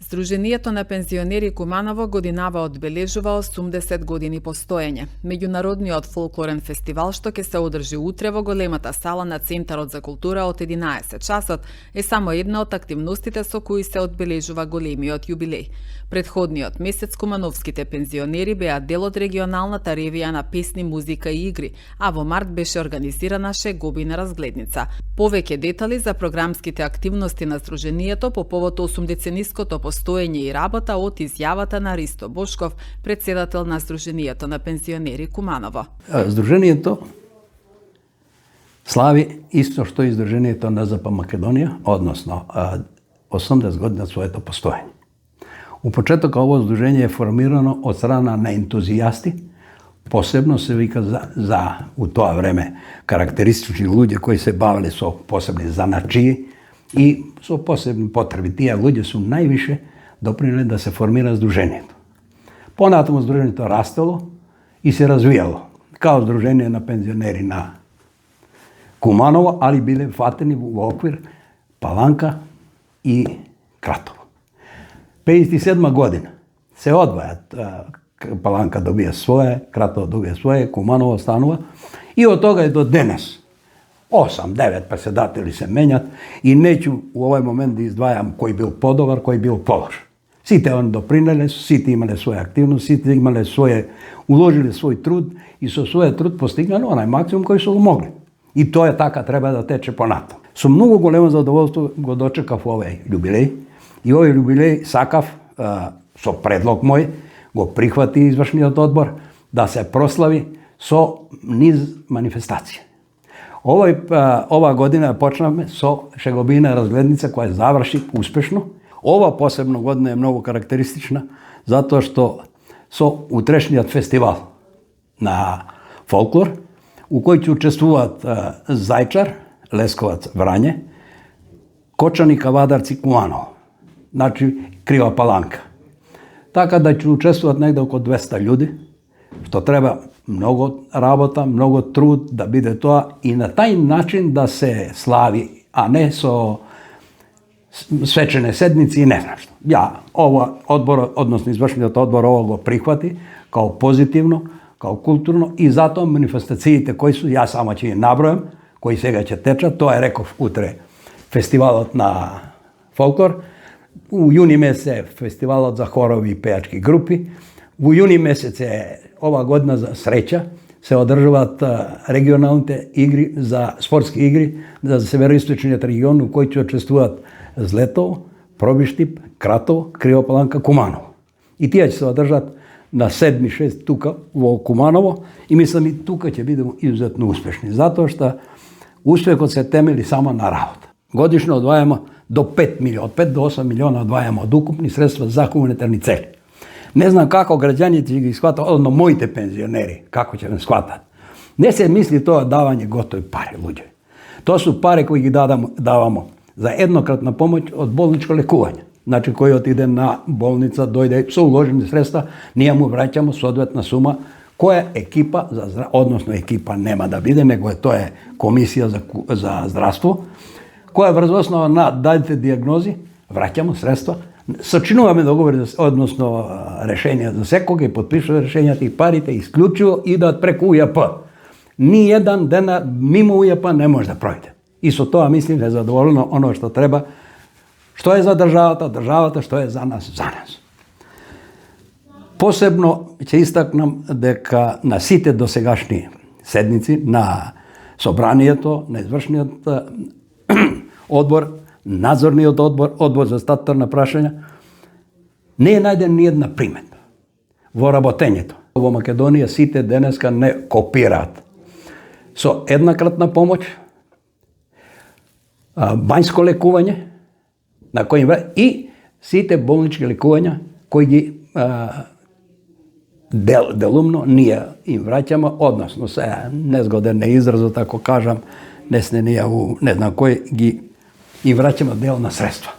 Сдруженијето на пензионери Куманово годинава одбележува 80 години постоење. Меѓународниот фолклорен фестивал што ќе се одржи утре во големата сала на Центарот за култура од 11 часот е само една од активностите со кои се одбележува големиот јубилеј. Предходниот месец кумановските пензионери беа дел од регионалната ревија на песни, музика и игри, а во март беше организирана шегобина разгледница. Повеќе детали за програмските активности на Сдруженијето по повод 80-ниското постоење и работа од изјавата на Ристо Бошков, председател на Сдруженијето на пензионери Куманово. Сдруженијето слави исто што и Сдруженијето на НЗП Македонија, односно 80 години од своето постоење. У почеток ово сдружение е формирано од страна на ентузијасти, посебно се вика за у тоа време карактеристични луѓе кои се бавеле со посебни заначии и со посебни потреби. Тие луѓе су највише допринеле да се формира сдружението. Понатаму сдружението растело и се развијало као сдружение на пензионери на Куманово, али биле фатени во оквир Паланка и Кратово. 57 година се одвајат, Паланка добија свое, Кратово добија свое, Куманово станува и од тога и до денес 8-9 председатели се менјат и неќу у овој момент да издвајам кој бил подобар, кој бил полош. Сите они допринеле, сите имале своја активност, сите имале уложиле свој труд и со својот труд постигнале онај максимум кој се могли. И тоа е така треба да тече понатаму. Со многу големо задоволство го дочекав овој јубилеј и овој јубилеј сакав со предлог мој го прихвати извршниот одбор да се прослави со низ манифестација. Ова година почнавме со шегобина разгледница која заврши успешно. Ова посебно година е многу карактеристична затоа што со утрешниот фестивал на фолклор у кој ќе учествуваат Зајчар, Лесковац, Врање, Кочани, Кавадарци, Куманово, значи Крива Паланка. Така да ќе учествуваат негде околу 200 луѓе, што треба многу работа, многу труд да биде тоа и на тај начин да се слави, а не со свечене седници и не знам што. Ова одбор, односно извршниот одбор, ова го прихвати као позитивно, као културно и затоа манифестациите кои су, јас само ќе ги набројам, кои сега ќе течат, тоа е реков утре фестивалот на фолклор, у јуни месец е фестивалот за хорови и пејачки групи, во јуни месец е ова година за среќа, се одржуваат регионалните игри за спортски игри за североисточниот регион у кој ќе учествуваат Злетово, Пробиштип, Кратово, Крива Паланка, Куманово. И тие ќе се одржат на 7-6 тука во Куманово и мислам и тука ќе бидеме изузетно успешни, затоа што успехот се темели само на работа. Годишно одвајаме до 5 милиона, од 5 до 8 милиона одвајаме од укупни средства за хуманитарни цели. Не знам како граѓаните ќе ги схватат, одно моите пензионери, како ќе ме схватат. Не се мисли тоа давање готови пари, луѓе. Тоа су пари кои ги давамо за еднократна помоќ од болничко лекување. Значи, кој отиде на болница, дојде со уложени средства, ние му враќамо соодветна сума, која екипа, односно екипа нема да биде, него тоа е комисија за здравство, која врз основа на дадите диагнози, враќамо средства, сочинуваме договори, односно решенија за секога и подпишува решенјата и парите исклучиво идат преку УЈП. Ни еден ден мимо УЈП не може да пројде. И со тоа мислим е задоволено оно што треба, што е за државата, што е за нас, за нас. Посебно ќе истакнам дека на сите досегашни седници на собранието, на извршниот одбор, надзорниот одбор, одбор за статуторна прашања, не е најден ни една приметба во работењето. Во Македонија сите денеска не копираат со еднакратна помоќ, бањско лекување, на кој и сите болнички лекувања кои ги делумно ние им враќаме, односно се незгоден е изразот ако кажам, не знам кој ги и враќаме дел на средства.